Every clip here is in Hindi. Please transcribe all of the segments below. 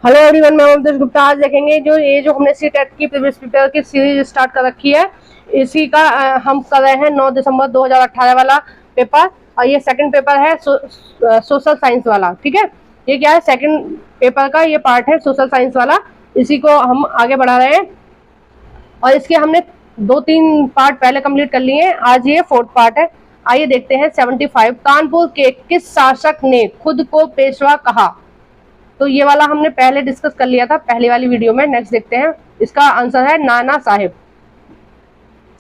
हेलो एवरीवन, मैं अवधेश गुप्ता। आज देखेंगे जो हमने सी टेट की प्रीवियस पेपर की सीरीज स्टार्ट कर रखी है, इसी का हम कर रहे हैं 9 दिसंबर 2018 वाला पेपर। और ये सेकंड पेपर है सोशल साइंस वाला। ठीक है, ये क्या है, सेकंड पेपर का ये पार्ट है सोशल साइंस वाला, इसी को हम आगे बढ़ा रहे हैं। और इसके हमने 2-3 पार्ट पहले कंप्लीट कर लिए हैं, आज ये 4th पार्ट है। आइए देखते हैं। 75, कानपुर के किस शासक ने खुद को पेशवा कहा? तो ये वाला हमने पहले डिस्कस कर लिया था पहली वाली वीडियो में। नेक्स्ट देखते हैं, इसका आंसर है नाना साहेब।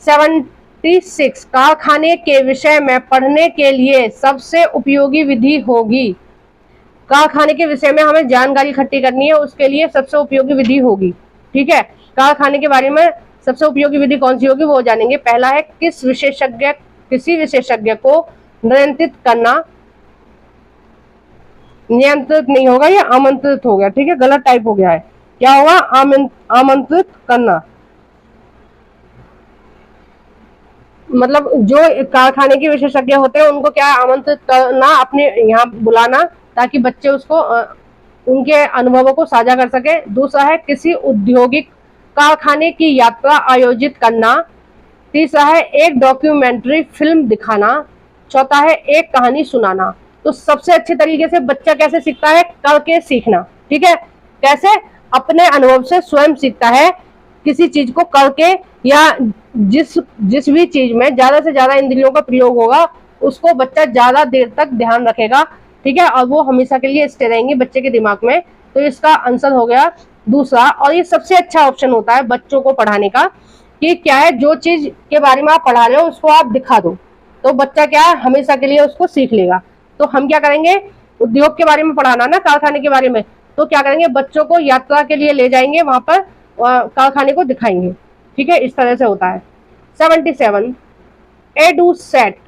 76, कारखाने के विषय में पढ़ने के लिए सबसे उपयोगी विधि होगी। कारखाने के विषय में हमें जानकारी इकट्ठी करनी है, उसके लिए सबसे उपयोगी विधि होगी। ठीक है, कारखाने के बारे में सबसे उपयोगी विधि कौन सी होगी वो जानेंगे। पहला है किसी विशेषज्ञ को नियंत्रित करना। नियंत्रित नहीं होगा, ये आमंत्रित हो गया। ठीक है, गलत टाइप हो गया है। क्या होगा? आमंत्रित करना, मतलब जो कारखाने के विशेषज्ञ होते हैं उनको क्या आमंत्रित करना, अपने यहाँ बुलाना, ताकि बच्चे उसको उनके अनुभवों को साझा कर सके। दूसरा है किसी औद्योगिक कारखाने की यात्रा आयोजित करना। तीसरा है एक डॉक्यूमेंट्री फिल्म दिखाना। चौथा है एक कहानी सुनाना। तो सबसे अच्छे तरीके से बच्चा कैसे सीखता है? करके सीखना। ठीक है, कैसे? अपने अनुभव से स्वयं सीखता है। किसी चीज को करके, या जिस भी चीज में ज्यादा से ज्यादा इंद्रियों का प्रयोग होगा उसको बच्चा ज्यादा देर तक ध्यान रखेगा। ठीक है, और वो हमेशा के लिए स्टे रहेंगे बच्चे के दिमाग में। तो इसका आंसर हो गया दूसरा। और ये सबसे अच्छा ऑप्शन होता है बच्चों को पढ़ाने का, कि क्या है, जो चीज के बारे में आप पढ़ा रहे हो उसको आप दिखा दो, तो बच्चा क्या है, हमेशा के लिए उसको सीख लेगा। तो हम क्या करेंगे, उद्योग के बारे में पढ़ाना ना, कारखाने के बारे में, तो क्या करेंगे, बच्चों को यात्रा के लिए ले जाएंगे, वहां पर कारखाने को दिखाएंगे। ठीक है, इस तरह से होता है। 77, एडुसेट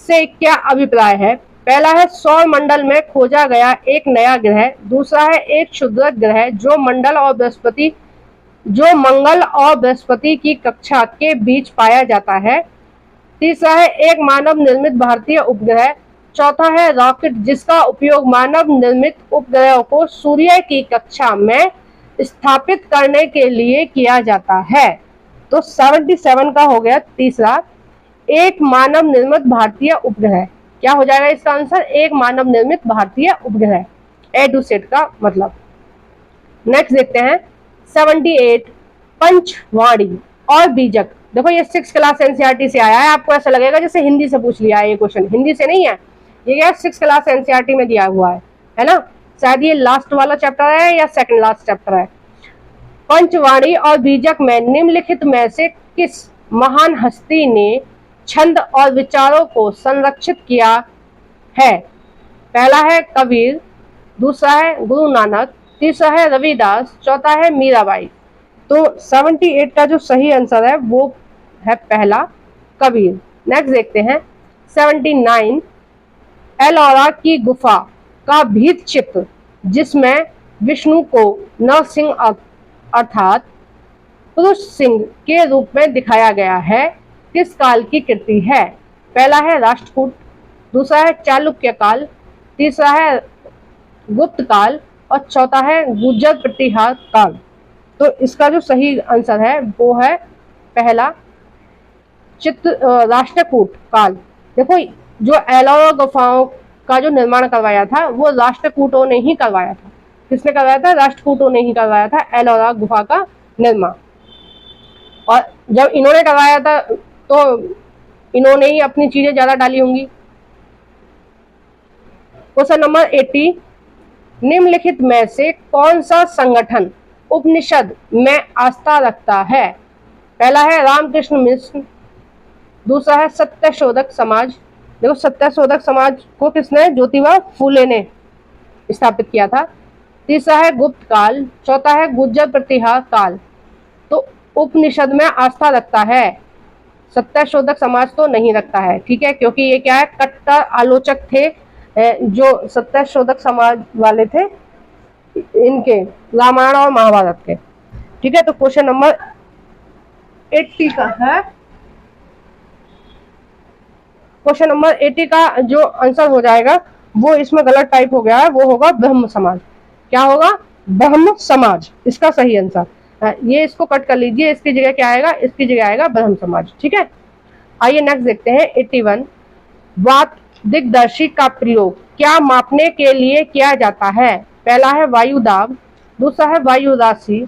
से क्या अभिप्राय है? पहला है सौर मंडल में खोजा गया एक नया ग्रह। दूसरा है एक क्षुद्र ग्रह जो मंगल और बृहस्पति की कक्षा के बीच पाया जाता है। तीसरा है एक मानव निर्मित भारतीय उपग्रह। चौथा है रॉकेट जिसका उपयोग मानव निर्मित उपग्रहों को सूर्य की कक्षा में स्थापित करने के लिए किया जाता है। तो 77 का हो गया तीसरा, एक मानव निर्मित भारतीय उपग्रह। क्या हो जाएगा इसका आंसर? एक मानव निर्मित भारतीय उपग्रह, एडुसेट का मतलब। नेक्स्ट देखते हैं 78, पंचवाणी और बीजक। देखो ये 6th क्लास एनसीईआरटी से आया है। आपको ऐसा लगेगा जैसे हिंदी से पूछ लिया है, ये क्वेश्चन हिंदी से नहीं है, ये क्या 6th क्लास एनसीईआरटी में दिया हुआ है ना। शायद ये लास्ट वाला चैप्टर है या सेकंड लास्ट चैप्टर है। पंचवाणी और बीजक में निम्नलिखित में से किस महान हस्ती ने छंद और विचारों को संरक्षित किया है? पहला है कबीर, दूसरा है गुरु नानक, तीसरा है रविदास, चौथा है मीराबाई। तो 78 का जो सही आंसर है वो है पहला, कबीर। नेक्स्ट देखते हैं 79, एलोरा की गुफा का भित्ति चित्र जिसमें विष्णु को नरसिंह अर्थात पुरुष सिंह के रूप में दिखाया गया है, किस काल की कृति है? पहला है राष्ट्रकूट, दूसरा है चालुक्य काल, तीसरा है गुप्त काल और चौथा है गुर्जर प्रतिहार काल। तो इसका जो सही आंसर है वो है पहला, राष्ट्रकूट काल। देखो जो एलोरा गुफाओं का जो निर्माण करवाया था वो राष्ट्रकूटों ने ही करवाया था। किसने करवाया था? राष्ट्रकूटों ने ही करवाया था एलोरा गुफा का निर्माण। और जब इन्होंने करवाया था तो इन्होंने ही अपनी चीजें ज्यादा डाली होंगी। क्वेश्चन नंबर 80, निम्नलिखित में से कौन सा संगठन उपनिषद में आस्था रखता है? पहला है रामकृष्ण मिशन, दूसरा है सत्यशोधक समाज। देखो सत्यशोधक समाज को किसने? ज्योतिबा फूले ने स्थापित किया था। तीसरा है गुप्त काल, चौथा है गुर्जर प्रतिहार काल। तो उपनिषद में आस्था रखता है, सत्यशोधक समाज तो नहीं रखता है। ठीक है, क्योंकि ये क्या है, कट्टर आलोचक थे जो सत्यशोधक समाज वाले थे, इनके रामायण और महाभारत के। ठीक है, तो क्वेश्चन नंबर 80 का है, क्वेश्चन नंबर 80 का जो आंसर हो जाएगा वो इसमें गलत टाइप हो गया है, वो होगा ब्रह्म समाज। क्या होगा? ब्रह्म समाज इसका सही आंसर। ये इसको कट कर लीजिए, इसकी जगह क्या आएगा, इसकी जगह आएगा ब्रह्म समाज। ठीक है, आइए नेक्स्ट देखते हैं 81। वात दिग्दर्शी का प्रयोग क्या मापने के लिए किया जाता है? पहला है वायु दाब, दूसरा है वायु राशि,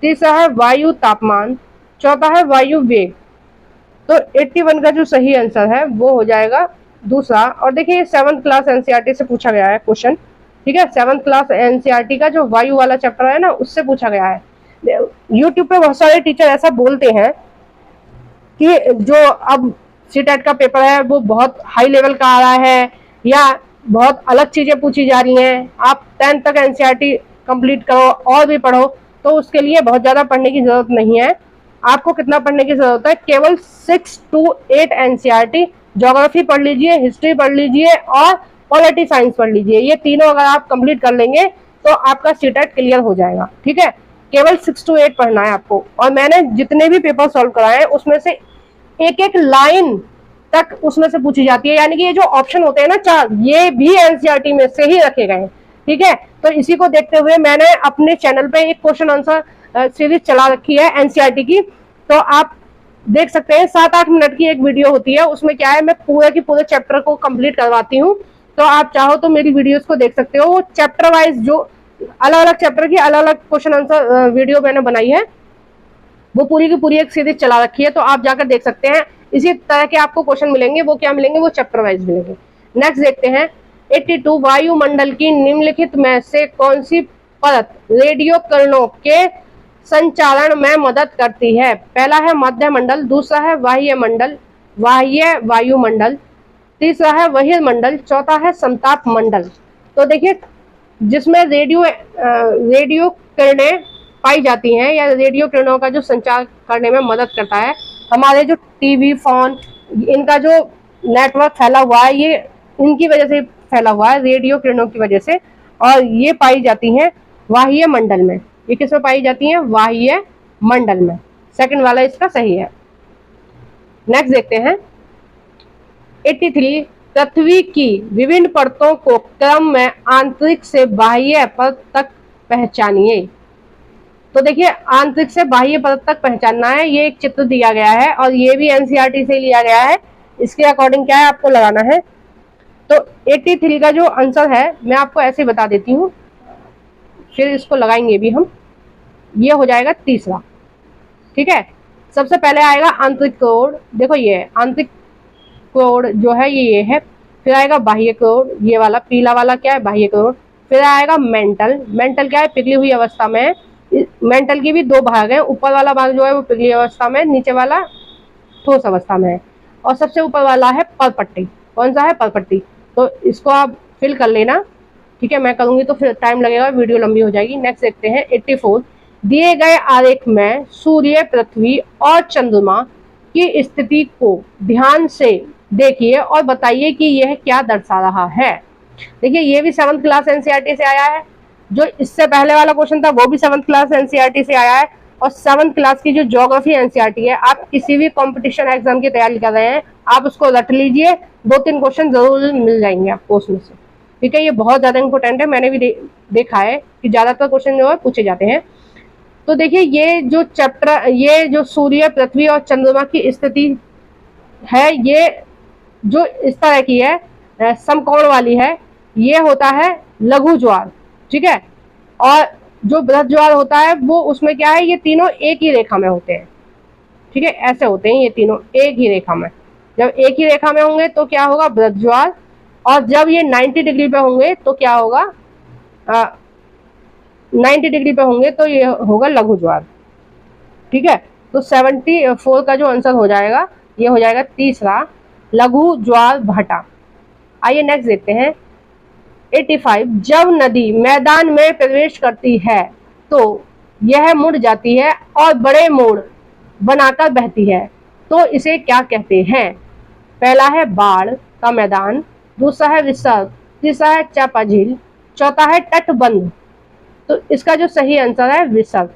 तीसरा है वायु तापमान, चौथा है वायु वेग। तो 81 का जो सही आंसर है वो हो जाएगा दूसरा। और देखिए 7th क्लास एनसीईआरटी से पूछा गया है क्वेश्चन। ठीक है, 7th क्लास एनसीईआरटी का जो वायु वाला चैप्टर है ना, उससे पूछा गया है। यूट्यूब पे बहुत सारे टीचर ऐसा बोलते हैं कि जो अब सीटेट का पेपर है वो बहुत हाई लेवल का आ रहा है या बहुत अलग चीजें पूछी जा रही हैं, आप 10th तक एनसीईआरटी कंप्लीट करो और भी पढ़ो, तो उसके लिए बहुत ज्यादा पढ़ने की जरूरत नहीं है। आपको कितना पढ़ने की जरूरत है, केवल 6 to 8 एनसीईआरटी, ज्योग्राफी पढ़ लीजिए, हिस्ट्री पढ़ लीजिए और पॉलिटी साइंस पढ़ लीजिए। ये तीनों अगर आप कंप्लीट कर लेंगे तो आपका सीटेट क्लियर हो जाएगा। ठीक है, केवल 6 to 8 पढ़ना है आपको। और मैंने जितने भी पेपर सॉल्व कराए हैं उसमें से एक एक लाइन तक उसमें से पूछी जाती है, यानी कि ये जो ऑप्शन होते हैं ना 4, ये भी एनसीईआरटी में से ही रखे गए हैं। ठीक है, तो इसी को देखते हुए मैंने अपने चैनल पे एक क्वेश्चन आंसर सीरीज चला रखी है एनसीईआरटी की। तो आप देख सकते हैं 7-8 मिनट की एक वीडियो होती है, उसमें क्या है मैं पूरे की पूरे चैप्टर को कंप्लीट करवाती हूँ। तो आप चाहो तो मेरी वीडियोस को देख सकते हो। वो चैप्टर वाइज जो अलग अलग चैप्टर की अलग अलग क्वेश्चन आंसर वीडियो मैंने बनाई है, वो पूरी की पूरी एक सीरीज चला रखी है, तो आप जाकर देख सकते हैं। इसी तरह के आपको क्वेश्चन मिलेंगे, वो क्या मिलेंगे, वो चैप्टर वाइज मिलेंगे। नेक्स्ट देखते हैं 82। वायुमंडल की निम्नलिखित में से कौन सी परत रेडियो किरणों के संचारण में मदद करती है? पहला है मध्य मंडल, दूसरा है बाह्य मंडल, बाह्य वायुमंडल, तीसरा है बहिर्मंडल, चौथा है समताप मंडल। तो देखिए जिसमें रेडियो किरणें पाई जाती हैं या रेडियो किरणों का जो संचार करने में मदद करता है, हमारे जो टीवी फोन इनका जो नेटवर्क फैला हुआ है ये इनकी वजह से फैला हुआ है, रेडियो किरणों की वजह से। और ये पाई जाती हैं बाह्य मंडल में। ये किसमें पाई जाती हैं? बाह्य मंडल में। सेकंड वाला इसका सही है। नेक्स्ट देखते हैं 83। पृथ्वी की विभिन्न परतों को क्रम में आंतरिक से बाह्य परत तक पहचानिए। तो देखिए आंतरिक से बाह्य परत तक पहचानना है, ये एक चित्र दिया गया है और ये भी एनसीईआरटी से लिया गया है। इसके अकॉर्डिंग क्या है आपको लगाना है। तो 83 का जो आंसर है मैं आपको ऐसे बता देती हूँ, फिर इसको लगाएंगे भी हम। ये हो जाएगा तीसरा। ठीक है, सबसे पहले आएगा आंतरिक कोण, देखो ये आंतरिक कोण जो है ये है। फिर आएगा बाह्य कोण, ये वाला पीला वाला क्या है, बाह्य कोण। फिर आएगा मेंटल, मेंटल क्या है, पिघली हुई अवस्था में। मेंटल की भी 2 भाग है, ऊपर वाला भाग जो है वो पिघली अवस्था में, नीचे वाला ठोस अवस्था में है। और सबसे ऊपर वाला है परपट्टी। कौन सा है? परपट्टी। तो इसको आप फिल कर लेना। ठीक है, मैं करूंगी तो फिर टाइम लगेगा, वीडियो लंबी हो जाएगी। नेक्स्ट देखते हैं 84। दिए गए आरेख में सूर्य, पृथ्वी और चंद्रमा की स्थिति को ध्यान से देखिए और बताइए कि यह क्या दर्शा रहा है। देखिए ये भी 7th क्लास एनसीईआरटी से आया है, जो इससे पहले वाला क्वेश्चन था वो भी 7th क्लास एनसीईआरटी से आया है। और 7th क्लास की जो ज्योग्राफी एनसीईआरटी है, आप किसी भी कंपटीशन एग्जाम की तैयारी कर रहे हैं आप उसको रट लीजिए, 2-3 क्वेश्चन जरूर मिल जाएंगे आपको उसमें से। ठीक है, ये बहुत ज्यादा इंपॉर्टेंट है, मैंने भी देखा है कि ज्यादातर क्वेश्चन जो है पूछे जाते हैं। तो देखिए ये जो चैप्टर, ये जो सूर्य, पृथ्वी और चंद्रमा की स्थिति है, ये जो इस तरह की है समकोण वाली है, ये होता है लघु ज्वार। ठीक है, और जो बृहद ज्वार होता है वो उसमें क्या है, ये तीनों एक ही रेखा में होते हैं। ठीक है, ऐसे होते हैं ये तीनों एक ही रेखा में। जब एक ही रेखा में होंगे तो क्या होगा? बृहद ज्वार। और जब ये 90 डिग्री पे होंगे तो क्या होगा? 90 डिग्री पे होंगे तो ये होगा लघु ज्वार। ठीक है, तो 74 का जो आंसर हो जाएगा ये हो जाएगा तीसरा, लघु ज्वार भाटा। आइए नेक्स्ट देखते हैं 85। जब नदी मैदान में प्रवेश करती है तो यह मुड़ जाती है और बड़े मोड़ बनाकर बहती है, तो इसे क्या कहते हैं? पहला है बाढ़ का मैदान, दूसरा है विसर्ग, तीसरा है चापा झील, चौथा है तटबंध। तो इसका जो सही आंसर है विसर्ग।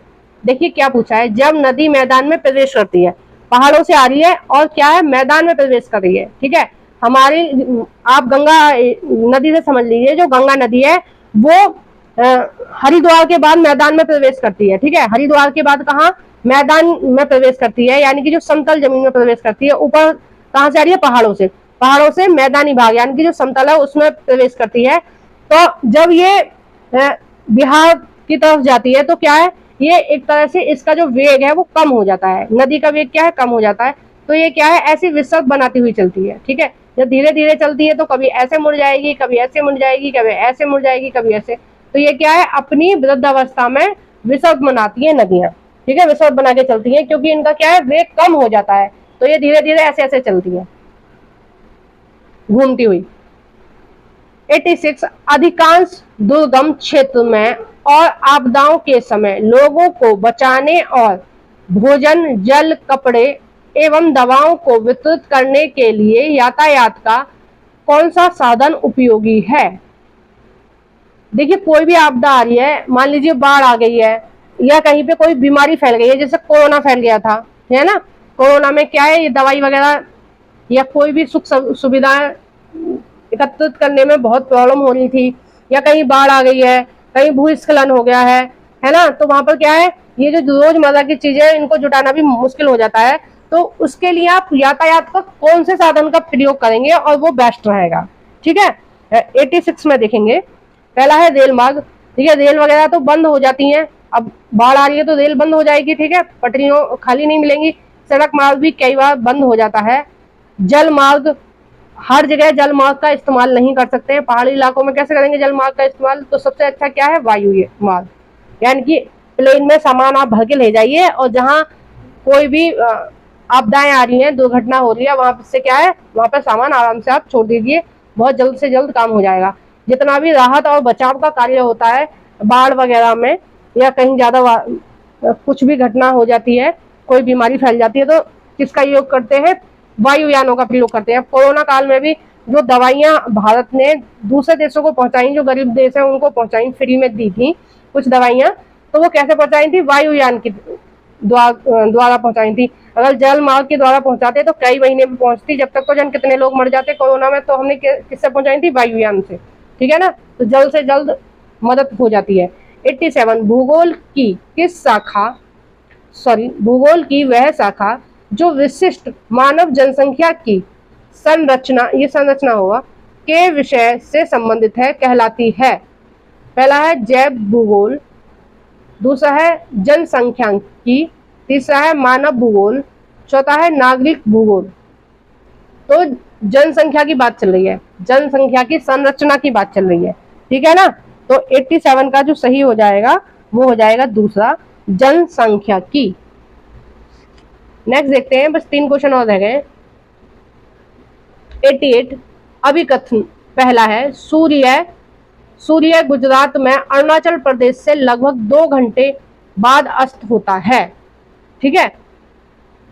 देखिए क्या पूछा है, जब नदी मैदान में प्रवेश करती है, पहाड़ों से आ रही है और क्या है, मैदान में प्रवेश कर रही है। ठीक है, हमारी आप गंगा नदी से समझ लीजिए, जो गंगा नदी है वो हरिद्वार के बाद मैदान में प्रवेश करती है। ठीक है, हरिद्वार के बाद कहाँ, मैदान में प्रवेश करती है, यानी कि जो समतल जमीन में प्रवेश करती है। ऊपर कहाँ से आ रही है, पहाड़ों से मैदानी भाग यानी कि जो समतल है उसमें प्रवेश करती है। तो जब ये बिहार की तरफ जाती है तो क्या है, ये एक तरह से इसका जो वेग है वो कम हो जाता है, नदी का वेग क्या है, कम हो जाता है। तो ये क्या है, ऐसी विसर्ग बनाती हुई चलती है। ठीक है, जब धीरे धीरे चलती है तो कभी ऐसे मुड़ जाएगी, कभी ऐसे मुड़ जाएगी, कभी ऐसे मुड़ जाएगी, कभी ऐसे। तो ये क्या है, अपनी वृद्धावस्था में विसर्ग बनाती है नदियां। ठीक है, विसर्ग बना के चलती है क्योंकि इनका क्या है, वेग कम हो जाता है। तो ये धीरे धीरे ऐसे ऐसे चलती है घूमती हुई। 86 अधिकांश दुर्गम क्षेत्र में और आपदाओं के समय लोगों को बचाने और भोजन, जल, कपड़े एवं दवाओं को वितरित करने के लिए यातायात का कौन सा साधन उपयोगी है। देखिए, कोई भी आपदा आ रही है, मान लीजिए बाढ़ आ गई है या कहीं पे कोई बीमारी फैल गई है, जैसे कोरोना फैल गया था, है ना। कोरोना में क्या है, ये दवाई वगैरह या कोई भी सुख सुविधाएं एकत्रित करने में बहुत प्रॉब्लम हो रही थी, या कहीं बाढ़ आ गई है, कहीं भूस्खलन हो गया है ना। तो वहां पर क्या है, ये जो रोजमर्रा की चीजें इनको जुटाना भी मुश्किल हो जाता है। तो उसके लिए आप यातायात का कौन से साधन का प्रयोग करेंगे और वो बेस्ट रहेगा। ठीक है, 86 में देखेंगे, पहला है रेल मार्ग। ठीक है, रेल वगैरह तो बंद हो जाती हैं, अब बाढ़ आ रही है तो रेल बंद हो जाएगी। ठीक है, पटरियों खाली नहीं मिलेंगी। सड़क मार्ग भी कई बार बंद हो जाता है। जल मार्ग, हर जगह जल मार्ग का इस्तेमाल नहीं कर सकते हैं, पहाड़ी इलाकों में कैसे करेंगे जल मार्ग का इस्तेमाल। तो सबसे अच्छा क्या है, वायु मार्ग, यानी कि प्लेन में सामान आप भर के ले जाइए और जहां कोई भी आपदाएं आ रही हैं, दुर्घटना हो रही है, वहां से क्या है, वहां पर सामान आराम से आप छोड़ दीजिए, बहुत जल्द से जल्द काम हो जाएगा। जितना भी राहत और बचाव का कार्य होता है बाढ़ वगैरह में, या कहीं ज्यादा कुछ भी घटना हो जाती है, कोई बीमारी फैल जाती है, तो किसका योग करते हैं, वायुयानों का प्रयोग करते हैं। कोरोना काल में भी जो दवाइयां भारत ने दूसरे देशों को पहुंचाई, जो गरीब देश है उनको पहुंचाई, फ्री में दी थी कुछ दवाइयां, तो वो कैसे पहुंचाई थी, वायुयान के द्वारा पहुंचाई थी। अगर जल मार्ग के द्वारा पहुंचाते तो कई महीने में पहुंचती, जब तक तो जन कितने लोग मर जाते कोरोना में। तो हमने किससे पहुंचाई थी, वायुयान से। ठीक है ना, तो जल्द से जल्द मदद हो जाती है। 87 भूगोल की वह शाखा जो विशिष्ट मानव जनसंख्या की संरचना, ये संरचना होगा, के विषय से संबंधित है कहलाती है। पहला है जैव भूगोल, दूसरा है जनसंख्यांकी, तीसरा है मानव भूगोल, चौथा है नागरिक भूगोल। तो जनसंख्या की बात चल रही है, जनसंख्या की संरचना की बात चल रही है। ठीक है ना, तो 87 का जो सही हो जाएगा वो हो जाएगा दूसरा, जनसंख्या की। नेक्स्ट देखते हैं, बस 3 क्वेश्चन और रह गए। 88 अभिकथन, पहला है सूर्य गुजरात में अरुणाचल प्रदेश से लगभग 2 घंटे बाद अस्त होता है। ठीक है,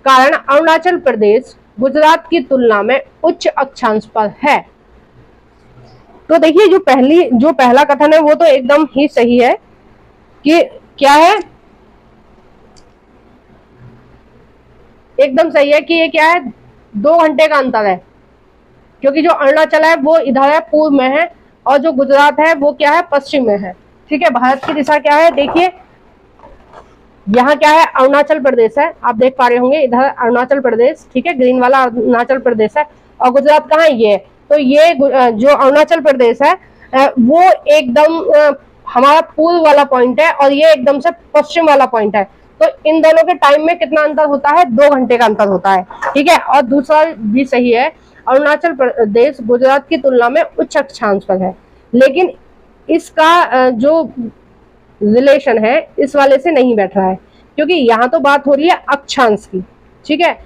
कारण अरुणाचल प्रदेश गुजरात की तुलना में उच्च अक्षांश पर है। तो देखिए, जो पहला कथन है वो तो एकदम ही सही है कि क्या है, एकदम सही है कि ये क्या है, 2 घंटे का अंतर है, क्योंकि जो अरुणाचल है वो इधर है, पूर्व में है, और जो गुजरात है वो क्या है, पश्चिम में है। ठीक है, भारत की दिशा क्या है, देखिए यहाँ क्या है, अरुणाचल प्रदेश है, आप देख पा रहे होंगे, इधर अरुणाचल प्रदेश। ठीक है, ग्रीन वाला अरुणाचल प्रदेश है, और गुजरात कहाँ है, ये। तो ये जो अरुणाचल प्रदेश है वो एकदम हमारा पूर्व वाला पॉइंट है, और ये एकदम से पश्चिम वाला पॉइंट है। तो इन दोनों के टाइम में कितना अंतर होता है, 2 घंटे का अंतर होता है। ठीक है, और दूसरा भी सही है, अरुणाचल प्रदेश गुजरात की तुलना में उच्च अक्षांश पर है, लेकिन इसका जो रिलेशन है इस वाले से नहीं बैठ रहा है, क्योंकि यहाँ तो बात हो रही है अक्षांश की। ठीक है,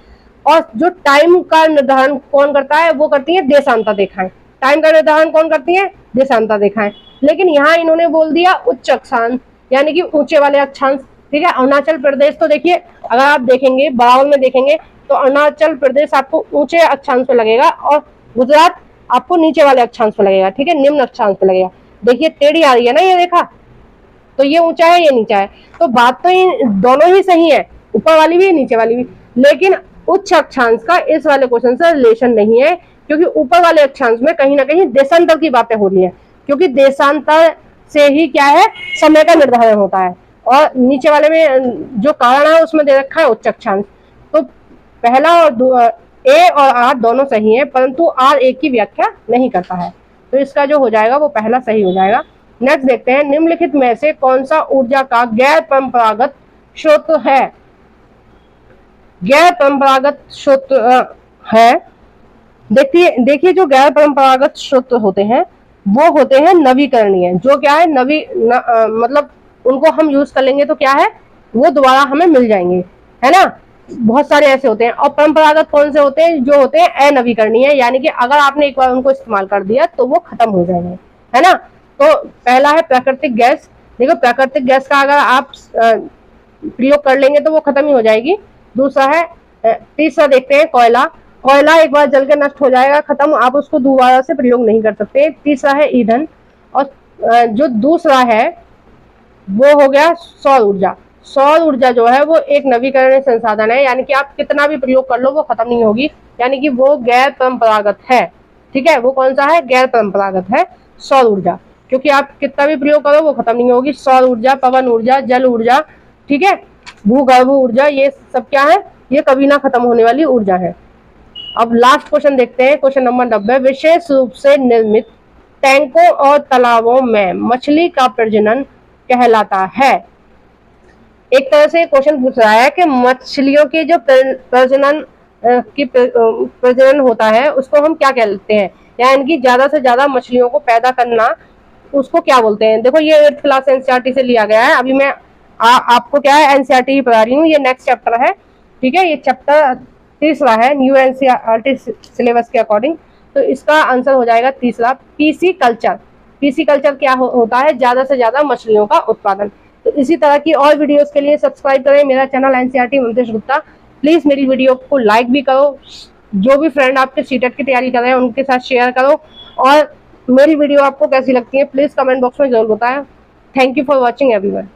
और जो टाइम का निर्धारण कौन करता है, वो करती है देशांतर रेखाएं। टाइम का निर्धारण कौन करती है, देशांतर रेखाएं। लेकिन यहाँ इन्होंने बोल दिया उच्च अक्षांश, यानी कि ऊंचे वाले अक्षांश। ठीक है, अरुणाचल प्रदेश तो देखिए, अगर आप देखेंगे बराबर में देखेंगे तो अरुणाचल प्रदेश आपको ऊंचे अक्षांश पे लगेगा, और गुजरात आपको नीचे वाले अक्षांश पे लगेगा। ठीक है, निम्न अक्षांश पे लगेगा। देखिए टेढ़ी आ रही है ना ये रेखा, तो ये ऊंचा है, ये नीचा है। तो बात तो दोनों ही सही है, ऊपर वाली भी नीचे वाली भी, लेकिन उच्च अक्षांश का इस वाले क्वेश्चन से रिलेशन नहीं है, क्योंकि ऊपर वाले अक्षांश में कहीं ना कहीं देशांतर की बातें हो रही है, क्योंकि देशांतर से ही क्या है, समय का निर्धारण होता है। और नीचे वाले में जो कारण है उसमें दे रखा है उच्च अक्षांश। तो पहला और ए और आर दोनों सही है, परंतु आर ए की व्याख्या नहीं करता है, तो इसका जो हो जाएगा वो पहला सही हो जाएगा। नेक्स्ट देखते हैं, निम्नलिखित में से कौन सा ऊर्जा का गैर परंपरागत स्रोत है। गैर परंपरागत स्रोत है, देखिए जो गैर परंपरागत स्रोत होते हैं वो होते हैं नवीकरणीय। जो क्या है मतलब उनको हम यूज कर लेंगे तो क्या है, वो दोबारा हमें मिल जाएंगे, है ना। बहुत सारे ऐसे होते हैं। और परंपरागत कौन से होते हैं, जो होते हैं अनवीकरणीय, यानी कि अगर आपने एक बार उनको इस्तेमाल कर दिया तो वो खत्म हो जाएंगे, है ना। तो पहला है प्राकृतिक गैस। देखो प्राकृतिक गैस का अगर आप प्रयोग कर लेंगे तो वो खत्म ही हो जाएगी। दूसरा है तीसरा देखते हैं कोयला। कोयला एक बार जल के नष्ट हो जाएगा, खत्म, आप उसको दोबारा से प्रयोग नहीं कर सकते। तीसरा है ईंधन। और जो दूसरा है वो हो गया सौर ऊर्जा। सौर ऊर्जा जो है वो एक नवीकरणीय संसाधन है, यानी कि आप कितना भी प्रयोग कर लो वो खत्म नहीं होगी, यानी कि वो गैर परंपरागत है। ठीक है, वो कौन सा है, गैर परंपरागत है सौर ऊर्जा, क्योंकि आप कितना भी प्रयोग करो वो खत्म नहीं होगी। सौर ऊर्जा, पवन ऊर्जा, जल ऊर्जा, ठीक है, भूगर्भ ऊर्जा, ये सब क्या है, ये कभी ना खत्म होने वाली ऊर्जा है। अब लास्ट क्वेश्चन देखते हैं, क्वेश्चन नंबर 90। विशेष रूप से निर्मित टैंकों और तालाबों में मछली का प्रजनन कहलाता है। एक तरह से क्वेश्चन पूछ रहा है कि मछलियों के जो प्रजनन होता है उसको हम क्या कहते हैं, या इनकी ज्यादा से ज्यादा मछलियों को पैदा करना, उसको क्या बोलते हैं। देखो ये 8th क्लास एनसीईआरटी से लिया गया है। अभी मैं आपको क्या है एनसीईआरटी ही पढ़ा रही हूँ, ये नेक्स्ट चैप्टर है, ठीक है, ये चैप्टर तीसरा है न्यू एनसीईआरटी सिलेबस के अकॉर्डिंग। तो इसका आंसर हो जाएगा तीसरा, पीसी कल्चर। पीसी कल्चर क्या होता है, ज्यादा से ज्यादा मछलियों का उत्पादन। तो इसी तरह की और वीडियोस के लिए सब्सक्राइब करें मेरा channel NCERT Mamtesh Gupta. Please मेरी वीडियो को लाइक भी करो, जो भी फ्रेंड आपके सीटेट की तैयारी कर रहे हैं उनके साथ शेयर करो, और मेरी वीडियो आपको कैसी लगती है प्लीज कमेंट बॉक्स में जरूर बताएं। Thank you for watching everyone.